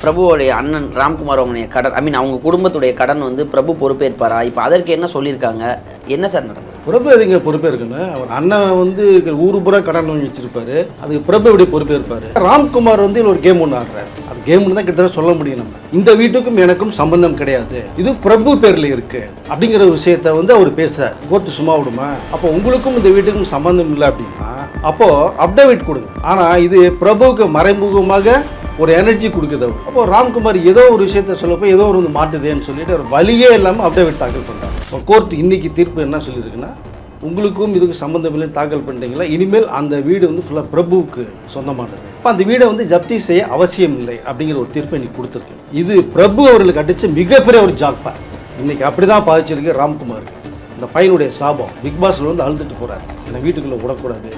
பிரபுவோடைய அண்ணன் ராம்குமார் அவங்களுடைய கடன் அவங்க குடும்பத்துடைய கடன் வந்து பிரபு பொறுப்பேற்பாரா? இப்போ அதற்கு என்ன சொல்லியிருக்காங்க, என்ன சார் நடந்தது? பிரபு எதுங்க பொறுப்பேற்கணும்? அவர் அண்ணன் வந்து ஊரு பூரா கடன் வாங்கி வச்சிருப்பாரு, அதுக்கு பிரபு எப்படி பொறுப்பேற்பாரு? ராம்குமார் வந்து ஒரு கேம் ஒன்று ஆடுறாரு. அது கேம்னு தான் கிட்டத்தட்ட சொல்ல முடியும். நம்ம இந்த வீட்டுக்கும் எனக்கும் சம்பந்தம் கிடையாது, இது பிரபு பேர்ல இருக்கு அப்படிங்கிற விஷயத்த வந்து அவர் பேசுறாரு. கோர்ட்டு சும்மா விடுமா? அப்போ உங்களுக்கும் இந்த வீட்டுக்கும் சம்பந்தம் இல்லை அப்படின்னா அப்போ அப்டேட் கொடுங்க. ஆனா இது பிரபுவுக்கு மறைமுகமாக ஒரு எனர்ஜி கொடுக்குது. அப்போ ராம்குமார் ஏதோ ஒரு விஷயத்த சொல்லப்போ ஏதோ ஒரு வந்து மாட்டுதேன்னு சொல்லிட்டு ஒரு வழியே இல்லாமல் அப்டேட் தாக்கல் பண்ணுறாங்க. இப்போ கோர்ட் இன்னைக்கு தீர்ப்பு என்ன சொல்லியிருக்குன்னா, உங்களுக்கும் இதுக்கு சம்மந்தம் இல்லைன்னு தாக்கல் பண்ணிட்டீங்களா, இனிமேல் அந்த வீடு வந்து ஃபுல்லாக பிரபுவுக்கு சொந்தமானது. இப்போ அந்த வீடை வந்து ஜப்தி செய்ய அவசியம் இல்லை அப்படிங்கிற ஒரு தீர்ப்பை இன்னைக்கு கொடுத்துருக்கு. இது பிரபு அவர்களுக்கு அடிச்ச மிகப்பெரிய ஒரு ஜாக்பா. இன்னைக்கு அப்படி தான் பாதிச்சிருக்கு ராம்குமாருக்கு. இந்த பையனுடைய சாபம். பிக் பாஸ்ல வந்து அழுதுட்டு போறாரு, என்னை வீட்டுக்குள்ளே விடக்கூடாது,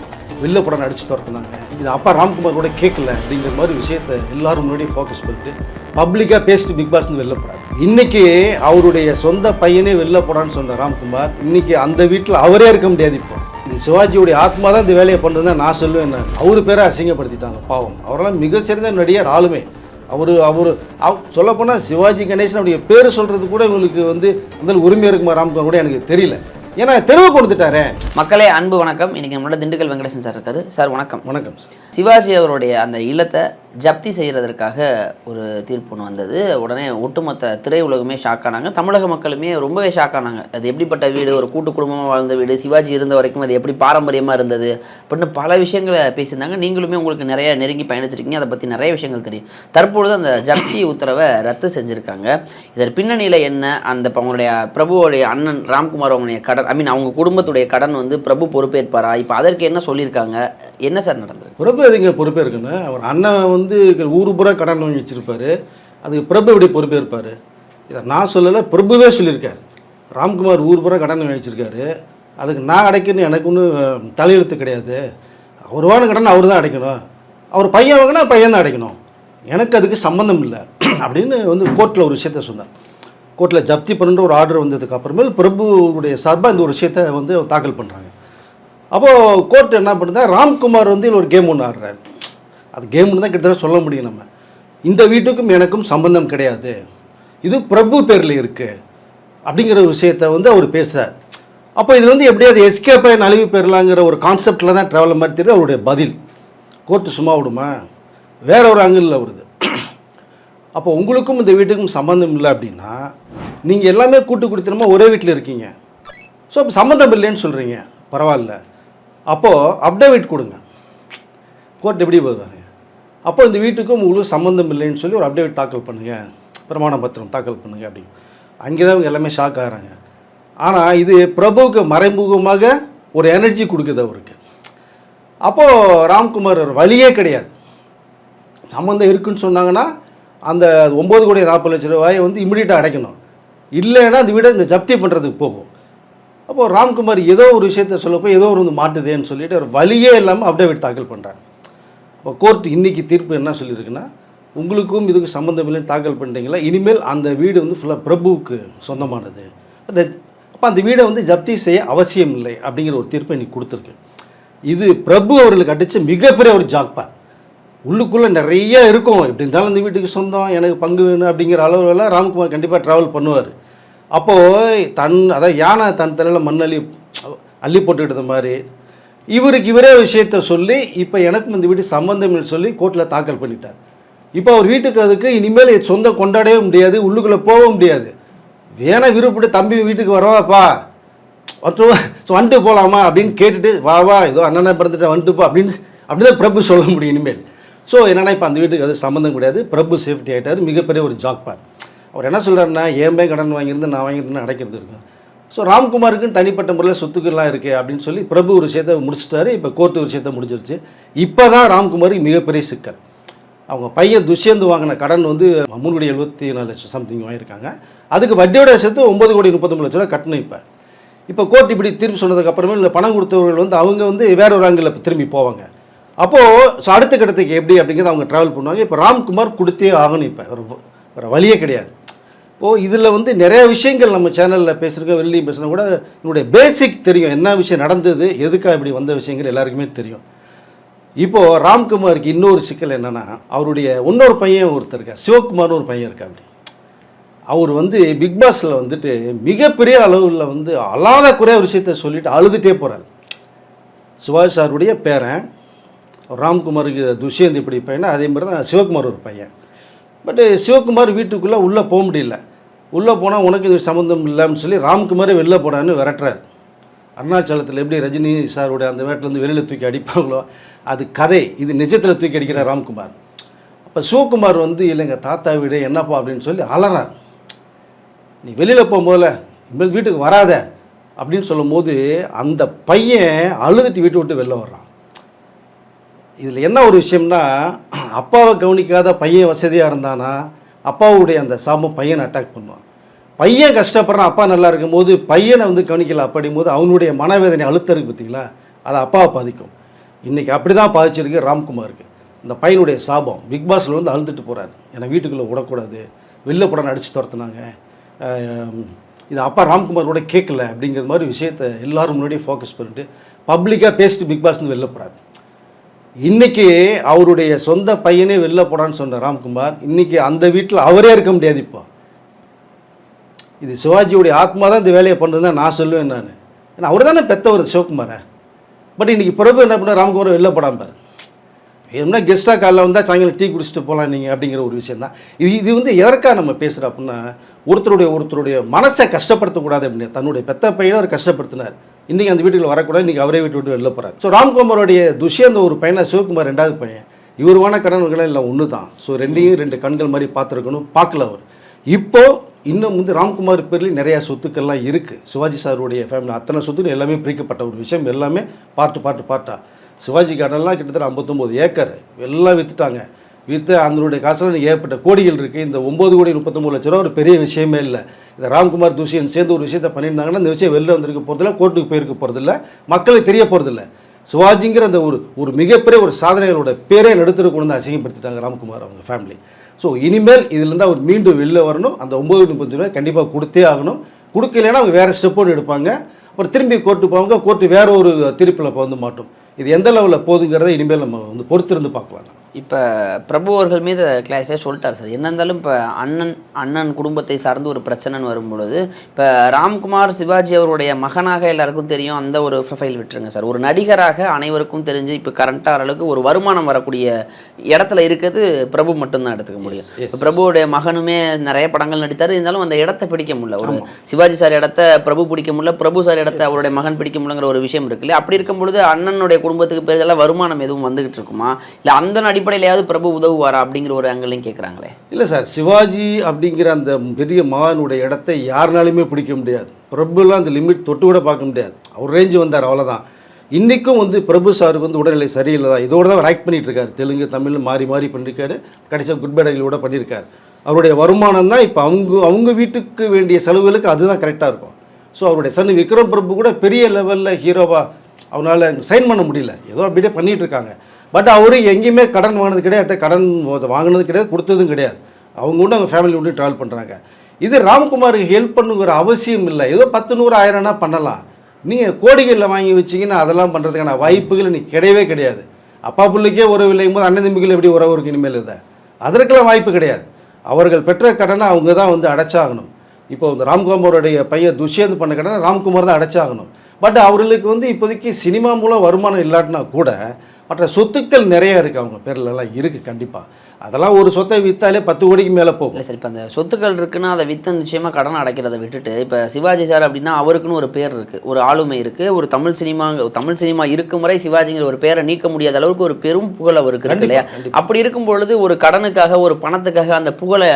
வெளில படம் அடிச்சு துரத்துனாங்க, இது அப்பா ராம்குமார் கூட கேட்கல அப்படிங்கிற மாதிரி விஷயத்தை எல்லாரும் முன்னாடியே ஃபோக்கஸ் பண்ணிட்டு பப்ளிக்காக பேசிட்டு பிக் பாஸ் வெளில போறாரு. இன்னைக்கு அவருடைய சொந்த பையனே வெளில போடான்னு சொன்ன ராம்குமார் இன்னைக்கு அந்த வீட்டில் அவரே இருக்க முடியாது. இப்போ இந்த சிவாஜியுடைய ஆத்மா தான் இந்த வேலையை பண்ணுறதுன்னு நான் சொல்லுவேன். அவரு பேரை அசிங்கப்படுத்திட்டாங்க. பாவம், அவரெல்லாம் மிக சிறந்த நடிகர் ஆளுமை. அவர் சொல்லப்போனால் சிவாஜி கணேசன் அவருடைய பேர் சொல்கிறது கூட இவங்களுக்கு வந்து முதல் உரிமை இருக்குமா ராம்குமார் கூட எனக்கு தெரியல. ஏன்னா தெருவை கொடுத்துட்டாரு. மக்களே அன்பு வணக்கம். இன்னைக்கு நம்மளோட திண்டுக்கல் வெங்கடேசன் சார் இருக்காரு. சார் வணக்கம். வணக்கம் சார். சிவாஜி அவருடைய அந்த இல்லத்தை ஜப்தி செய்கிறதற்காக ஒரு தீர்ப்பு ஒன்று வந்தது. உடனே ஒட்டுமொத்த திரையுலகமே ஷாக் ஆனாங்க, தமிழக மக்களுமே ரொம்பவே ஷாக் ஆனாங்க. அது எப்படிப்பட்ட வீடு, ஒரு கூட்டு குடும்பமாக வாழ்ந்த வீடு, சிவாஜி இருந்த வரைக்கும் அது எப்படி பாரம்பரியமாக இருந்தது அப்படின்னு பல விஷயங்களை பேசியிருந்தாங்க. நீங்களுமே உங்களுக்கு நிறைய நெருங்கி பயணிச்சிருக்கீங்க, அதை பற்றி நிறைய விஷயங்கள் தெரியும். தற்பொழுது அந்த ஜப்தி உத்தரவை ரத்து செஞ்சுருக்காங்க. இதன் பின்னணியில் என்ன, அந்த அவங்களுடைய பிரபுவோடைய அண்ணன் ராம்குமார் அவங்களுடைய கடன் அவங்க குடும்பத்துடைய கடன் வந்து பிரபு பொறுப்பேற்பாரா? இப்போ அதற்கு என்ன சொல்லியிருக்காங்க, என்ன சார் நடந்தது? பிரபு எதுங்க பொறுப்பேற்கணும்? அவர் அண்ணன் வந்து ஊரு பூரா கடன் வாங்கி வச்சிருப்பாரு, அதுக்கு பிரபு எப்படி பொறுப்பேற்பாரு? இதை நான் சொல்லலை, பிரபுவே சொல்லியிருக்காரு. ராம்குமார் ஊர் பூரா கடன் வாங்கி வச்சிருக்காரு, அதுக்கு நான் அடைக்கணும், எனக்கு ஒன்றும் தலையெழுத்து கிடையாது. அவர் வாங்க கடன் அவர் தான் அடைக்கணும், அவர் பையன் வாங்கினா பையன் தான் அடைக்கணும், எனக்கு அதுக்கு சம்மந்தம் இல்லை அப்படின்னு வந்து கோர்ட்டில் ஒரு விஷயத்த சொன்னார். கோர்ட்டில் ஜப்தி பண்ணுற ஒரு ஆர்டர் வந்ததுக்கு அப்புறமேல் பிரபுடைய சார்பாக இந்த ஒரு விஷயத்தை வந்து தாக்கல் பண்ணுறாங்க. அப்போது கோர்ட் என்ன பண்ணுறா, ராம்குமார் வந்து ஒரு கேம் ஒன்று ஆடுறாரு. அது கேம்னு தான் கிட்டத்தட்ட சொல்ல முடியும். நம்ம இந்த வீட்டுக்கும் எனக்கும் சம்பந்தம் கிடையாது, இது பிரபு பேரில் இருக்குது அப்படிங்கிற விஷயத்தை வந்து அவர் பேசுகிறார். அப்போ இது வந்து எப்படியாவது எஸ்கேப் ஆகி நழுவி பெறலாங்கிற ஒரு கான்செப்டில் தான் ட்ராவல் மாதிரி தெரியுது அவருடைய பதில். கோர்ட்டு சும்மா விடுமா? வேற ஒரு ஆங்கிளில் வருது. அப்போ உங்களுக்கும் இந்த வீட்டுக்கும் சம்மந்தம் இல்லை அப்படின்னா நீங்கள் எல்லாமே கூட்டு குடித்தனமா ஒரே வீட்டில் இருக்கீங்க. ஸோ அப்போ சம்மந்தம் இல்லைன்னு சொல்கிறீங்க, பரவாயில்ல. அப்போது அப்டேட் கொடுங்க. கோர்ட் எப்படி போவாங்க? அப்போ இந்த வீட்டுக்கும் உங்களுக்கு சம்மந்தம் இல்லைன்னு சொல்லி ஒரு அப்டேட் தாக்கல் பண்ணுங்கள், பிரமாண பத்திரம் தாக்கல் பண்ணுங்கள் அப்படி. அங்கே தான் இவங்க எல்லாமே ஷாக் ஆகிறாங்க. ஆனால் இது பிரபுவுக்கு மறைமுகமாக ஒரு எனர்ஜி கொடுக்குது அவருக்கு. அப்போது ராம்குமார் ஒரு வழியே கிடையாது. சம்மந்தம் இருக்குன்னு சொன்னாங்கன்னா அந்த 9,40,00,000 வந்து இமிடியேட்டாக அடைக்கணும், இல்லைன்னா அந்த வீடை இந்த ஜப்தி பண்ணுறதுக்கு போகும். அப்போது ராம்குமார் ஏதோ ஒரு விஷயத்த சொல்லப்போ ஏதோ ஒரு வந்து மாட்டுதேன்னு சொல்லிட்டு ஒரு வழியே இல்லாமல் அப்டேட் தாக்கல் பண்ணுறாங்க. அப்போ கோர்ட் இன்னைக்கு தீர்ப்பு என்ன சொல்லியிருக்குன்னா, உங்களுக்கும் இதுக்கு சம்மந்தம் இல்லைன்னு தாக்கல் பண்ணிட்டீங்களா, இனிமேல் அந்த வீடு வந்து ஃபுல்லாக பிரபுவுக்கு சொந்தமானது, அப்போ அந்த வீடை வந்து ஜப்தி செய்ய அவசியம் இல்லை அப்படிங்கிற ஒரு தீர்ப்பை இன்னைக்கு கொடுத்துருக்கு. இது பிரபு அவர்களுக்கு அடித்த மிகப்பெரிய ஒரு ஜாக்பா. உள்ளுக்குள்ளே நிறைய இருக்கும், எப்படி இருந்தாலும் இந்த வீட்டுக்கு சொந்தம், எனக்கு பங்கு வேணும் அப்படிங்கிற அளவுலாம் ராம்குமார் கண்டிப்பாக ட்ராவல் பண்ணுவார். அப்போது அதாவது யானை தன் தலையில் மண் அள்ளி போட்டுக்கிட்டது மாதிரி இவருக்கு இவரே விஷயத்த சொல்லி இப்போ எனக்கும் இந்த வீட்டு சம்பந்தம் சொல்லி கோர்ட்டில் தாக்கல் பண்ணிட்டார். இப்போ அவர் வீட்டுக்கு அதுக்கு இனிமேல் சொந்தம் கொண்டாடவே முடியாது, உள்ளுக்குள்ளே போக முடியாது. வேணா விருப்பப்பட்டு தம்பி வீட்டுக்கு வரவாப்பா வந்துட்டு போகலாமா அப்படின்னு கேட்டுட்டு வா ஏதோ அண்ணனை பிறந்துட்டு வந்துட்டுப்பா அப்படிதான் பிரபு சொல்ல முடியும் இனிமேல். ஸோ என்னென்னா இப்போ அந்த வீட்டுக்கு அது சம்மந்தம் கிடையாது, பிரபு சேஃப்டி ஆகிட்டார். மிகப்பெரிய ஒரு ஜாக்பார். அவர் என்ன சொல்கிறாருன்னா, ஏன் கடன் வாங்கியிருந்து நான் வாங்கியிருந்தேன்னு அடைக்கிறது இருக்கும். ஸோ ராம்குமாருக்குன்னு தனிப்பட்ட முறையில் சொத்துக்கள்லாம் இருக்குது அப்படின்னு சொல்லி பிரபு ஒரு விஷயத்தை முடிச்சிட்டாரு. இப்போ கோர்ட்டு ஒரு விஷயத்தை முடிச்சிருச்சு. இப்போ தான் ராம்குமாருக்கு மிகப்பெரிய சிக்கல். அவங்க பையன் துஷ்யந்து வாங்கின கடன் வந்து 3,74,00,000 சம்திங் வாங்கியிருக்காங்க. அதுக்கு வட்டியோட சேர்த்து 9,33,00,000 கட்டணும். இப்போ கோர்ட் இப்படி தீர்ப்பு சொன்னதுக்கப்புறமே இந்த பணம் கொடுத்தவர்கள் வந்து அவங்க வந்து வேற ஒரு ஆங்கிளில் திரும்பி போவாங்க. அப்போது ஸோ அடுத்த கட்டத்துக்கு எப்படி அப்படிங்கிறத அவங்க ட்ராவல் பண்ணுவாங்க. இப்போ ராம்குமார் கொடுத்தே ஆகணும், இப்போ வேறு வழியே கிடையாது. இப்போது இதில் வந்து நிறைய விஷயங்கள் நம்ம சேனலில் பேசுகிறோம், வெளியும் பேசுனா கூட என்னுடைய பேசிக் தெரியும், என்ன விஷயம் நடந்தது, எதுக்காக இப்படி வந்த விஷயங்கள் எல்லாருக்குமே தெரியும். இப்போது ராம்குமாருக்கு இன்னொரு சிக்கல் என்னென்னா, அவருடைய இன்னொரு பையன் ஒருத்தர் இருக்கார், சிவகுமார்னு ஒரு பையன் இருக்கா. அப்படி அவர் வந்து பிக் பாஸில் வந்துட்டு மிகப்பெரிய அளவில் வந்து அல்லாத குறைய ஒரு விஷயத்த சொல்லிட்டு அழுதுகிட்டே போகிறார். சிவாஜி சாருடைய பேரன் ராம்குமாருக்கு துஷ்யந்த் இப்படி பையனா, அதே மாதிரி தான் சிவகுமார் ஒரு பையன். பட்டு சிவகுமார் வீட்டுக்குள்ளே உள்ளே போக முடியல. உள்ளே போனால் உனக்கு இது சம்மந்தம் இல்லைன்னு சொல்லி ராம்குமாரே வெளில போடான்னு விரட்டுறாரு. அருணாச்சலத்தில் எப்படி ரஜினி சாருடைய அந்த வேட்டிலேருந்து வெளியில் தூக்கி அடிப்பாங்களோ அது கதை, இது நிஜத்தில் தூக்கி அடிக்கிற ராம்குமார். அப்போ சிவகுமார் வந்து இல்லைங்க தாத்தா வீடு என்னப்பா அப்படின்னு சொல்லி அலறார். நீ வெளியில் போகும்போல இனிமேல் வீட்டுக்கு வராத அப்படின்னு சொல்லும் போது அந்த பையன் அழுதுட்டு வீட்டை விட்டு வெளில வர்றான். இதில் என்ன ஒரு விஷயம்னா, அப்பாவை கவனிக்காத பையன் வசதியாக இருந்தானா அப்பாவுடைய அந்த சாபம் பையனை அட்டாக் பண்ணுவான். பையன் கஷ்டப்படுறான், அப்பா நல்லா இருக்கும்போது பையனை வந்து கவனிக்கல அப்படிங்கும் போது அவனுடைய மனவேதனை அழுத்தம் இருக்குது பார்த்தீங்களா, அது அப்பாவை பாதிக்கும். இன்றைக்கி அப்படி தான் பாதிச்சிருக்கு ராம்குமாருக்கு. இந்த பையனுடைய சாபம் பிக் பாஸில் வந்து அழுதுட்டு போகிறார். என்னை வீட்டுக்குள்ளே விடக்கூடாது, வெளில போடான்னு அடித்து துரத்துனாங்க, இது அப்பா ராம்குமார் கூட கேட்கல அப்படிங்கிற மாதிரி விஷயத்தை எல்லோரும் முன்னாடியே ஃபோக்கஸ் பண்ணிட்டு பப்ளிக்காக பேசிட்டு பிக் பாஸ்லேருந்து வெளில போகிறார். இன்றைக்கி அவருடைய சொந்த பையனே வெளில போடான்னு சொன்ன ராம்குமார் இன்றைக்கி அந்த வீட்டில் அவரே இருக்க முடியாது. இப்போ இது சிவாஜியுடைய ஆத்மா தான் இந்த வேலையை பண்ணுறது தான் நான் சொல்லுவேன். நான் ஏன்னா அவர் தானே பெற்றவர் சிவகுமாரை. பட் இன்றைக்கி பிரபு என்ன பண்ண ராம்குமாரை வெளில போடாமல் என்ன கெஸ்ட்டாக காலைல வந்தால் சாயங்காலம் டீ குடிச்சிட்டு போகலாம் நீங்கள் அப்படிங்கிற ஒரு விஷயம் தான் இது வந்து எதற்காக நம்ம பேசுகிறோம் அப்படின்னா, ஒருத்தருடைய மனசை கஷ்டப்படுத்தக்கூடாது அப்படின்னு தன்னுடைய பெத்த பையனை அவர் கஷ்டப்படுத்தினார். இன்றைக்கி அந்த வீட்டுக்குள்ள வரக்கூடாது, இன்றைக்கி அவரே வீட்டு விட்டு வெளில போகிறார். ஸோ ராம்குமாரோடைய துஷ்யந்த ஒரு பையனை, சிவகுமார் ரெண்டாவது பையன், இவருவான கடன்கள் இல்லை ஒன்று தான். ஸோ ரெண்டு கண்கள் மாதிரி பார்த்துருக்கணும், பார்க்கல அவர். இப்போது இன்னும் வந்து ராம்குமார் பேரில் நிறையா சொத்துக்கள்லாம் இருக்குது. சிவாஜி சாருடைய ஃபேமிலி அத்தனை சொத்துக்கள் எல்லாமே பிரிக்கப்பட்ட ஒரு விஷயம், எல்லாமே பார்ட்டா சிவாஜி கடன்லாம் கிட்டத்தட்ட 59 ஏக்கர் எல்லாம் விற்றுட்டாங்க. விற்று அதனுடைய காசில் ஏற்பட்ட கோடிகள் இருக்குது. இந்த 9 கோடி 33 லட்ச ரூபா ஒரு பெரிய விஷயமே இல்லை. இந்த ராம்குமார் துஷ்யன் சேர்ந்து ஒரு விஷயத்தை பண்ணியிருந்தாங்கன்னா இந்த விஷயம் வெளில வந்திருக்க போகிறதில்ல, கோர்ட்டுக்கு போயிருக்க போகிறதில்ல, மக்களுக்கு தெரிய போகிறதில்ல. சிவாஜிங்கிற அந்த ஒரு மிகப்பெரிய ஒரு சாதனைகளோட பேரே நடுத்தருக்கு கொண்டு வந்து அசிங்கப்படுத்திட்டாங்க ராம்குமார் அவங்க ஃபேமிலி. ஸோ இனிமேல் இதிலேருந்து அவர் மீண்டும் வெளில வரணும். அந்த 9.35 ரூபாய் கண்டிப்பாக கொடுத்தே ஆகணும். கொடுக்கலைன்னா அவங்க வேறு ஸ்டெப்போடு எடுப்பாங்க. அப்புறம் திரும்பி கோர்ட்டு போவாங்க, கோர்ட்டு வேறு ஒரு தீர்ப்பில் வந்து மாட்டோம். இது எந்த லெவலில் போகுதுங்கிறத இனிமேல் நம்ம வந்து பொறுத்திருந்து பார்க்கலாம். இப்போ பிரபு அவர்கள் மீது கிளாரிஃபை சொல்லிட்டார் சார். என்ன இருந்தாலும் இப்போ அண்ணன் குடும்பத்தை சார்ந்து ஒரு பிரச்சனைன்னு வரும்பொழுது, இப்போ ராம்குமார் சிவாஜி அவருடைய மகனாக எல்லாருக்கும் தெரியும், அந்த ஒரு ப்ரொஃபைல் விட்டுருங்க சார். ஒரு நடிகராக அனைவருக்கும் தெரிஞ்சு இப்போ கரண்ட்டாக அளவுக்கு ஒரு வருமானம் வரக்கூடிய இடத்துல இருக்கிறது பிரபு மட்டும்தான் எடுத்துக்க முடியும். இப்போ பிரபுவோடைய மகனுமே நிறைய படங்கள் நடித்தார், இருந்தாலும் அந்த இடத்த பிடிக்க முடியல. ஒரு சிவாஜி சார் இடத்த பிரபு பிடிக்க முடியல, பிரபு சார் இடத்த அவருடைய மகன் பிடிக்க முடியலங்கிற ஒரு விஷயம் இருக்கு இல்லையா. அப்படி இருக்கும் பொழுது அண்ணனுடைய குடும்பத்துக்கு பெரிதெல்லாம் வருமானம் எதுவும் வந்துகிட்டு இருக்குமா, இல்லை அந்த அடிப்படையிலையாவது பிரபு உதவுவாரா அப்படிங்கிற ஒரு ஆங்கிளையும் கேட்குறாங்களே. இல்லை சார், சிவாஜி அப்படிங்கிற அந்த பெரிய மகானுடைய இடத்தை யாருனாலுமே பிடிக்க முடியாது. பிரபுலாம் அந்த லிமிட் தொட்டு கூட பார்க்க முடியாது. அவர் ரேஞ்சு வந்தார், அவ்வளோதான். இன்றைக்கும் வந்து பிரபு சாருக்கு வந்து உடல்நிலை சரியில்லை தான், இதோடு தான் ஆக்ட் பண்ணிகிட்டு இருக்காரு. தெலுங்கு தமிழ் மாறி பண்ணியிருக்காரு. கடைசியாக குட் பேடைகளோட பண்ணியிருக்காரு. அவருடைய வருமானம் தான் இப்போ அவங்க வீட்டுக்கு வேண்டிய செலவுகளுக்கு அதுதான் கரெக்டாக இருக்கும். ஸோ அவருடைய சன் விக்ரம் பிரபு கூட பெரிய லெவலில் ஹீரோவாக அவனால் சைன் பண்ண முடியல, ஏதோ அப்படியே பண்ணிகிட்டு இருக்காங்க. பட் அவரு எங்கேயுமே கடன் வாங்கினது கிடையாது, கடன் வாங்கினது கிடையாது, கொடுத்ததும் கிடையாது. அவங்க உண்டு அவங்க ஃபேமிலி உண்டு ட்ராவல் பண்ணுறாங்க. இது ராம்குமாருக்கு ஹெல்ப் பண்ணுங்கிற அவசியம் இல்லை. ஏதோ 10 100 1000 பண்ணலாம். நீங்கள் கோடிகளில் வாங்கி வச்சிங்கன்னா அதெல்லாம் பண்ணுறதுக்கான வாய்ப்புகள் இன்றைக்கி கிடையவே கிடையாது. அப்பா பிள்ளைக்கே உறவு இல்லையும் போது அண்ணன் தம்பிகள் எப்படி உறவு இருக்கு இனிமேல் இதை? அதற்கெல்லாம் வாய்ப்பு கிடையாது. அவர்கள் பெற்ற கடனை அவங்க தான் வந்து அடைச்சாகணும். இப்போ இந்த ராம்குமாரோடைய பையன் துஷ்யந்த் பண்ண கடனை ராம்குமார் தான் அடைச்சாகணும். பட் அவர்களுக்கு வந்து இப்போதைக்கு சினிமா மூலம் வருமானம் இல்லாட்டினா கூட மற்ற சொத்துக்கள் நிறைய இருக்குது, அவங்க பேர்லலாம் இருக்குது. கண்டிப்பாக அதெல்லாம் ஒரு சொத்தை விற்றாலே 10 கோடிக்கு மேலே போகும். இல்லை சார், இப்போ அந்த சொத்துக்கள் இருக்குன்னா அதை விற்று நிச்சயமாக கடன் அடைக்கிறத விட்டுட்டு, இப்போ சிவாஜி சார் அப்படின்னா அவருக்குன்னு ஒரு பேர் இருக்குது, ஒரு ஆளுமை இருக்குது, ஒரு தமிழ் சினிமா இருக்கும் வரை சிவாஜிங்கிற ஒரு பேரை நீக்க முடியாத அளவுக்கு ஒரு பெரும் புகழ் அவருக்கு இருக்கு இல்லையா. அப்படி இருக்கும் பொழுது ஒரு கடனுக்காக ஒரு பணத்துக்காக அந்த புகழை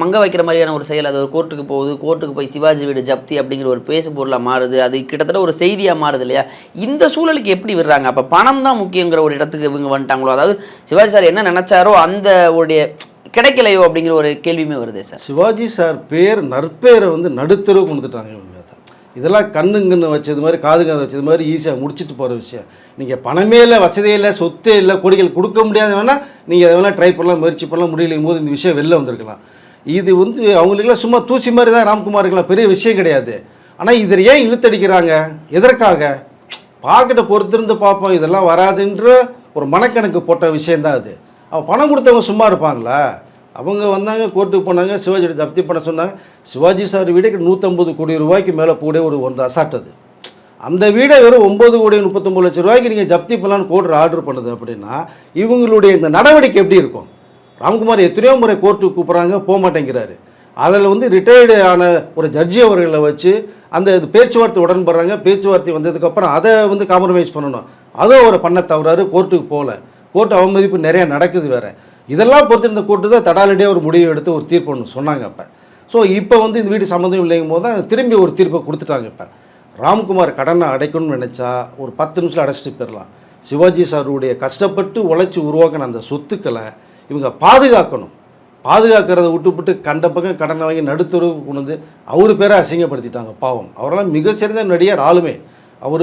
மங்க வைக்கிற மாதிரியான ஒரு செயல், அது ஒரு கோர்ட்டுக்கு போய் சிவாஜி வீடு ஜப்தி அப்படிங்கிற ஒரு பேசு பொருளாக மாறுது, அது கிட்டத்தட்ட ஒரு செய்தியாக மாறுது இல்லையா. இந்த சூழலுக்கு எப்படி விடுறாங்க? அப்போ பணம் தான் முக்கியங்கிற ஒரு இடத்துக்கு இவங்க வந்துட்டாங்களோ, அதாவது சிவாஜி சார் என்ன நினைச்சாரோ அந்த உடைய கிடைக்கலையோ அப்படிங்கிற ஒரு கேள்வியுமே வருது சார். சிவாஜி சார் நற்பேரை வந்து நடுத்தரவு கொண்டுட்டாங்க இவங்க தான். இதெல்லாம் கண்ணுங்கன்னு வச்சது மாதிரி காதுங்க வச்சது மாதிரி ஈஸியாக முடிச்சுட்டு போகிற விஷயம். நீங்கள் பணமே இல்லை, வசதியே இல்லை, சொத்தே இல்லை, கோடிகள் கொடுக்க முடியாது, வேணால் நீங்கள் அதை வேணால் ட்ரை பண்ணலாம், முயற்சி பண்ணலாம், முடியலையும் போது இந்த விஷயம் வெளில வந்திருக்கலாம். இது வந்து அவங்களுக்கெல்லாம் சும்மா தூசி மாதிரி தான் ராம்குமாருக்கெல்லாம் பெரிய விஷயம் கிடையாது. ஆனால் இதில் ஏன் இழுத்தடிக்கிறாங்க? எதற்காக? பாக்கெட்டை பொறுத்திருந்து பார்ப்போம், இதெல்லாம் வராதுன்ற ஒரு மனக்கணக்கு போட்ட விஷயந்தான் அது. அவன் பணம் கொடுத்தவங்க சும்மா இருப்பாங்களா? அவங்க வந்தாங்க, கோர்ட்டுக்கு போனாங்க, சிவாஜியோட ஜப்தி பண்ண சொன்னாங்க. சிவாஜி சார் வீடுக்கு 150 கோடி ரூபாய்க்கு மேலே கூட ஒரு அசாட் அது. அந்த வீடை வெறும் 9 கோடி 39 லட்சம் ரூபாய்க்கு நீங்கள் ஜப்தி பண்ணலான்னு கோர்ட்டு ஆர்டர் பண்ணுது அப்படின்னா இவங்களுடைய இந்த நடவடிக்கை எப்படி இருக்கும்? ராம்குமார் எத்தனையோ முறை கோர்ட்டுக்கு கூப்பிட்றாங்க, போக மாட்டேங்கிறாரு. அதில் வந்து ரிட்டையர்டு ஆன ஒரு ஜட்ஜி அவர்களை வச்சு அந்த பேச்சுவார்த்தை உடன்படுறாங்க. பேச்சுவார்த்தை வந்ததுக்கப்புறம் அதை வந்து காம்ப்ரமைஸ் பண்ணணும், அதை அவர் பண்ண தவறாரு, கோர்ட்டுக்கு போகல. கோர்ட்டு அவமதிப்பு நிறையா நடக்குது வேறு. இதெல்லாம் பொறுத்து இந்த கோர்ட்டு தான் தடாலடியாக ஒரு முடிவு எடுத்து ஒரு தீர்ப்பு ஒன்று சொன்னாங்க அப்போ. ஸோ இப்போ வந்து இந்த வீடு சம்மந்தம் இல்லைங்கும் போது தான் திரும்பி ஒரு தீர்ப்பை கொடுத்துட்டாங்க. இப்போ ராம்குமார் கடனை அடைக்கணும்னு நினச்சா ஒரு 10 நிமிஷம் அடைச்சிட்டு போயிடலாம். சிவாஜி சாருடைய கஷ்டப்பட்டு உழைச்சி உருவாக்கின அந்த சொத்துக்களை இவங்க பாதுகாக்கணும். பாதுகாக்கிறத விட்டுவிட்டு கண்ட பக்கம் கடனை வாங்கி நடுத்தருவுக்கு கொண்டு வந்து அவர் பேரை அசிங்கப்படுத்திட்டாங்க. பாவம், அவரெல்லாம் மிக சிறந்த நடிகர் ஆளுமே. அவர்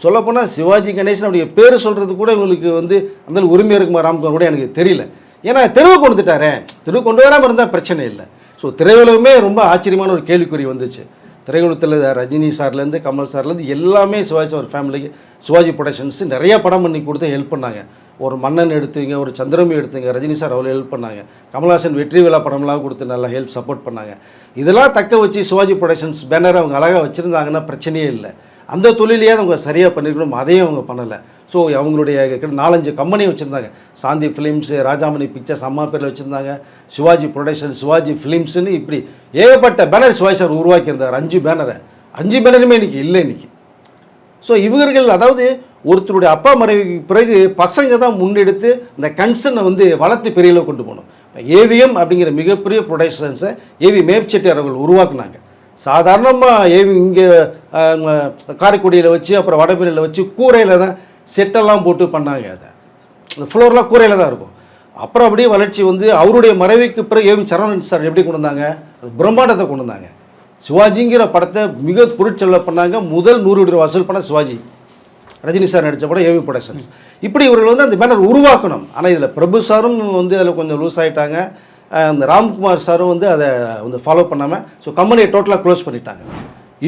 சொல்லப்போனால் சிவாஜி கணேசன் அவருடைய பேர் சொல்கிறது கூட இவங்களுக்கு வந்து அந்த உரிமை இருக்குமா ராம்குமார் கூட எனக்கு தெரியல. ஏன்னா தெருவை கொண்டுட்டாரே, தெருவு கொண்டு வராமல் இருந்தால் பிரச்சனை இல்லை. ஸோ திரையுலகமே ரொம்ப ஆச்சரியமான ஒரு கேள்விக்குறி வந்துச்சு. திரையுலகத்தில் ரஜினி சார்லேருந்து கமல் சார்லேருந்து எல்லாமே சிவாஜி ஒரு ஃபேமிலிக்கு சிவாஜி ப்ரொடக்ஷன்ஸ் நிறையா படம் பண்ணி கொடுத்து ஹெல்ப் பண்ணாங்க. ஒரு மன்னன் எடுத்துங்க, ஒரு சந்திரமி எடுத்துங்க, ரஜினி சார் அவ்வளோ ஹெல்ப் பண்ணாங்க. கமல்ஹாசன் வெற்றி விழா படம்லாம் கொடுத்து நல்லா ஹெல்ப் சப்போர்ட் பண்ணாங்க. இதெல்லாம் தக்க வச்சு சிவாஜி ப்ரொடக்ஷன்ஸ் பேனர் அவங்க அழகாக வச்சுருந்தாங்கன்னா பிரச்சனையே இல்லை. அந்த தொழிலையே அவங்க சரியாக பண்ணிருக்கணும், அதையும் அவங்க பண்ணலை. ஸோ அவங்களுடைய 4-5 கம்பெனி வச்சுருந்தாங்க. சாந்தி ஃபிலிம்ஸு, ராஜாமணி பிக்சர்ஸ் அம்மா பேரில் வச்சுருந்தாங்க, சிவாஜி ப்ரொடக்ஷன், சிவாஜி ஃபிலிம்ஸுன்னு இப்படி ஏகப்பட்ட பேனர் சிவாஜி சார் உருவாக்கியிருந்தார். 5 பேனரை, 5 பேனருமே இன்றைக்கி இல்லை இன்றைக்கி. ஸோ இவர்கள் அதாவது ஒருத்தருடைய அப்பா மறைவுக்கு பிறகு பசங்க தான் முன்னெடுத்து இந்த கன்சர்னை வந்து வளர்த்து பெரியளவு கொண்டு போகணும். ஏவிஎம் அப்படிங்கிற மிகப்பெரிய ப்ரொடக்ஷன்ஸை ஏவி மேப்செட்டியார் அவர்கள் உருவாக்குனாங்க. சாதாரணமாக ஏவி இங்கே காரைக்குடியில் வச்சு அப்புறம் வடபெரியில் வச்சு கூரையில் தான் செட்டெல்லாம் போட்டு பண்ணாங்க. அதை அந்த ஃப்ளோர்லாம் கூரையில் தான் இருக்கும். அப்புறம் அப்படியே வளர்ச்சி வந்து அவருடைய மறைவுக்கு பிறகு ஏவி சரவணன் சார் எப்படி கொண்டு வந்தாங்க, அது பிரம்மாண்டத்தை கொண்டு வந்தாங்க. சிவாஜிங்கிற படத்தை மிக பொருட்செலவு பண்ணாங்க. முதல் 100 கோடி ரூபா வசூல் பண்ண சிவாஜி. ரஜினி சார் நடித்த படம் ஏவி ப்ரொடக்ஷன்ஸ். இப்படி இவர்கள் வந்து அந்த பேனர் உருவாக்கணும். ஆனால் இதில் பிரபு சாரும் வந்து அதில் கொஞ்சம் லூஸ் ஆகிட்டாங்க. அந்த ராம்குமார் சாரும் வந்து அதை வந்து ஃபாலோ பண்ணாமல் ஸோ கம்பெனியை டோட்டலாக க்ளோஸ் பண்ணிட்டாங்க.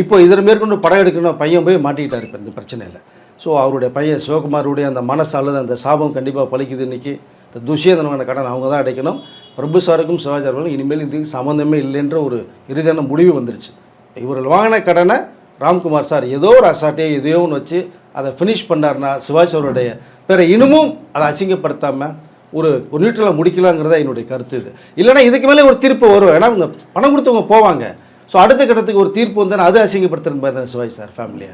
இப்போ இதில் மேற்கொண்டு படம் எடுக்கணும் பையன் போய் மாட்டிக்கிட்டார் இப்போ இந்த பிரச்சனையில். ஸோ அவருடைய பையன் சிவகுமாருடைய அந்த மனசு அல்லது அந்த சாபம் கண்டிப்பாக பலிக்குது. இன்றைக்கி இந்த துஷியதனமான கடன் அவங்க தான் அடைக்கணும். பிரபு சாருக்கும் சிவாஜி அவர்களும் இனிமேல் இதுக்கு சம்மந்தமே இல்லைன்ற ஒரு இறுதியான முடிவு வந்துருச்சு. இவர்கள் வாங்கின கடனை ராம்குமார் சார் ஏதோ ஒரு அசாட்டையோ எதையோ ஒன்று வச்சு அதை ஃபினிஷ் பண்ணார்னா சிவாஜி அவருடைய பேரை இன்னமும் அதை அசிங்கப்படுத்தாமல் ஒரு நியூட்ரலாக முடிக்கலாங்கிறதா என்னுடைய கருத்து. இது இல்லைனா இதுக்கு மேலே ஒரு தீர்ப்பு வரும். ஏன்னா அவங்க பணம் கொடுத்தவங்க போவாங்க. ஸோ அடுத்த கட்டத்துக்கு ஒரு தீர்ப்பு வந்தால் அது அசிங்கப்படுத்துறது மாதிரி தான் சிவாஜி சார் ஃபேமிலியை.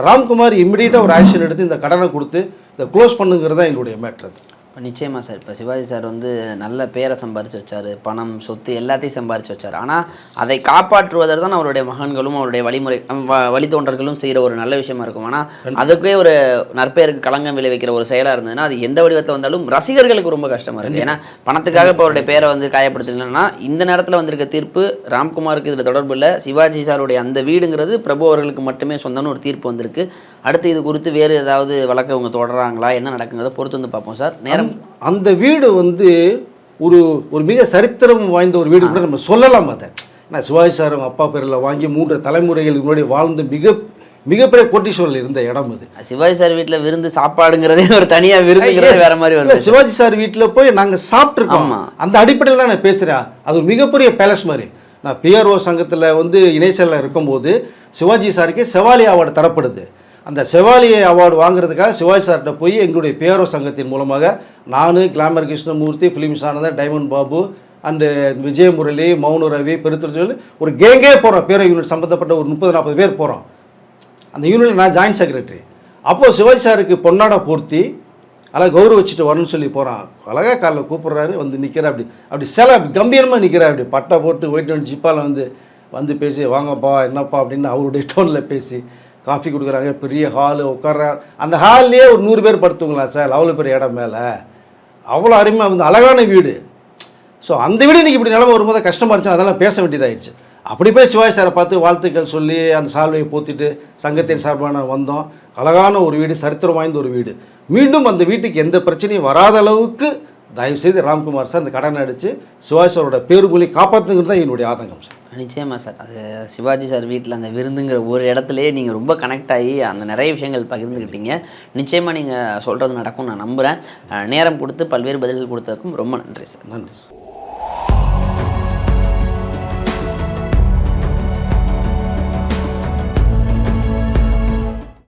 ராம்குமார் இம்மிடியட்டாக ஒரு ஆக்ஷன் எடுத்து இந்த கடனை கொடுத்து இதை க்ளோஸ் பண்ணுங்கிறது தான் என்னுடைய மேட்ரு. இப்போ நிச்சயமாக சார், இப்போ சிவாஜி சார் வந்து நல்ல பேரை சம்பாரித்து வச்சார், பணம் சொத்து எல்லாத்தையும் சம்பாரித்து வச்சார். ஆனால் அதை காப்பாற்றுவதற்கு தான் அவருடைய மகன்களும் அவருடைய வழித்தோன்றர்களும் செய்கிற ஒரு நல்ல விஷயமா இருக்கும். ஆனால் அதுக்கே ஒரு நற்பெயருக்கு களங்கம் விளைவிக்கிற ஒரு செயலாக இருந்ததுன்னா அது எந்த வடிவத்தில் வந்தாலும் ரசிகர்களுக்கு ரொம்ப கஷ்டமாக இருக்குது. ஏன்னா பணத்துக்காக இப்போ அவருடைய பேரை வந்து காயப்படுத்துங்கன்னா இந்த நேரத்தில் வந்திருக்க தீர்ப்பு ராம்குமாருக்கு இதில் தொடர்பு இல்லை. சிவாஜி சாருடைய அந்த வீடுங்கிறது பிரபு அவர்களுக்கு மட்டுமே சொந்தம்னு ஒரு தீர்ப்பு வந்திருக்கு. அடுத்து இது குறித்து வேறு ஏதாவது வழக்கை அவங்க தொடர்றாங்களா, என்ன நடக்குங்கிறத பொறுத்து வந்து பார்ப்போம் சார். நேரம் அந்த வீடு வந்து ஒரு ஒரு மிக சரித்திரம் வாய்ந்த ஒரு வீடு கூட நம்ம சொல்லலாம். அதை நான் சிவாஜி சார் அவங்க அப்பா பேரில் வாங்கி 3 தலைமுறைகளுக்கு முன்னாடி வாழ்ந்து மிகப்பெரிய கோட்டீஸ்வரில் இருந்த இடம் அது. சிவாஜி சார் வீட்டில் விருந்து சாப்பாடுங்கிறதே ஒரு தனியாக விருந்துங்கிறது வேற மாதிரி வருது. சிவாஜி சார் வீட்டில் போய் நாங்கள் சாப்பிட்ருக்கோம். அந்த அடிப்படையில் தான் நான் பேசுகிறேன். அது ஒரு மிகப்பெரிய பேலஸ் மாதிரி. நான் பிஆர்ஓ சங்கத்தில் வந்து இணைச்சலில் இருக்கும்போது சிவாஜி சாருக்கு செவாலி அவார்டு தரப்படுது. அந்த செவாலி அவார்டு வாங்குறதுக்காக சிவாஜி சார்கிட்ட போய் எங்களுடைய பிஆர்ஓ சங்கத்தின் மூலமாக நான், glamour Krishnamurthy, films Anandan, diamond Babu and Vijayamurali, Mouna Ravi, பெருத்துறை ஒரு கேங்கே போகிறோம். பிஆர்ஓ யூனிட் சம்மந்தப்பட்ட ஒரு 30-40 பேர் போகிறோம். அந்த யூனிட்டில் நான் ஜாயின்ட் செக்ரட்டரி. அப்போது சிவாஜி சாருக்கு பொன்னாடை போர்த்தி அழகாக கௌரவிச்சுட்டு வரணும்னு சொல்லி போகிறான். அழகாக காலைல கூப்பிட்றாரு, வந்து நிற்கிறார். அப்படி சில கம்பீரமாக நிற்கிறார். அப்படி பட்டை போட்டு ஒயிட் அண்ட் ஜிப்பால் வந்து பேசி வாங்கப்பா என்னப்பா அப்படின்னு அவருடைய டோனில் பேசி காஃபி கொடுக்குறாங்க. பெரிய ஹாலு உட்கார்ற அந்த ஹால்லேயே ஒரு 100 பேர் படுத்துங்களா சார், அவ்வளோ பெரிய இடம் மேலே, அவ்வளோ அருமையாக வந்து அழகான வீடு. ஸோ அந்த வீடு இன்றைக்கி இப்படி நிலம வரும்போது கஷ்டமாக இருந்துச்சு, அதெல்லாம் பேச வேண்டியதாகிடுச்சு. அப்படி போய் சிவாஜி சாரை பார்த்து வாழ்த்துக்கள் சொல்லி அந்த சால்வையை போத்திட்டு சங்கத்தின் சார்பான வந்தோம். அழகான ஒரு வீடு, சரித்திரம் வாய்ந்த ஒரு வீடு. மீண்டும் அந்த வீட்டுக்கு எந்த பிரச்சனையும் வராத அளவுக்கு தயவுசெய்து ராம்குமார் சார் இந்த கடனை அடித்து சிவாஜி சாரோட பேருமொழி காப்பாற்றுங்கிறது தான் என்னுடைய ஆதங்கம் சார். நிச்சயமாக சார். அது சிவாஜி சார் வீட்டில் அந்த விருந்துங்கிற ஒரு இடத்துலையே நீங்கள் ரொம்ப கனெக்ட் ஆகி அந்த நிறைய விஷயங்கள் பகிர்ந்துக்கிட்டீங்க. நிச்சயமாக நீங்கள் சொல்கிறது நடக்கும் நான் நம்புகிறேன். நேரம் கொடுத்து பல்வேறு பதில்கள் கொடுத்ததுக்கும் ரொம்ப நன்றி சார். நன்றி.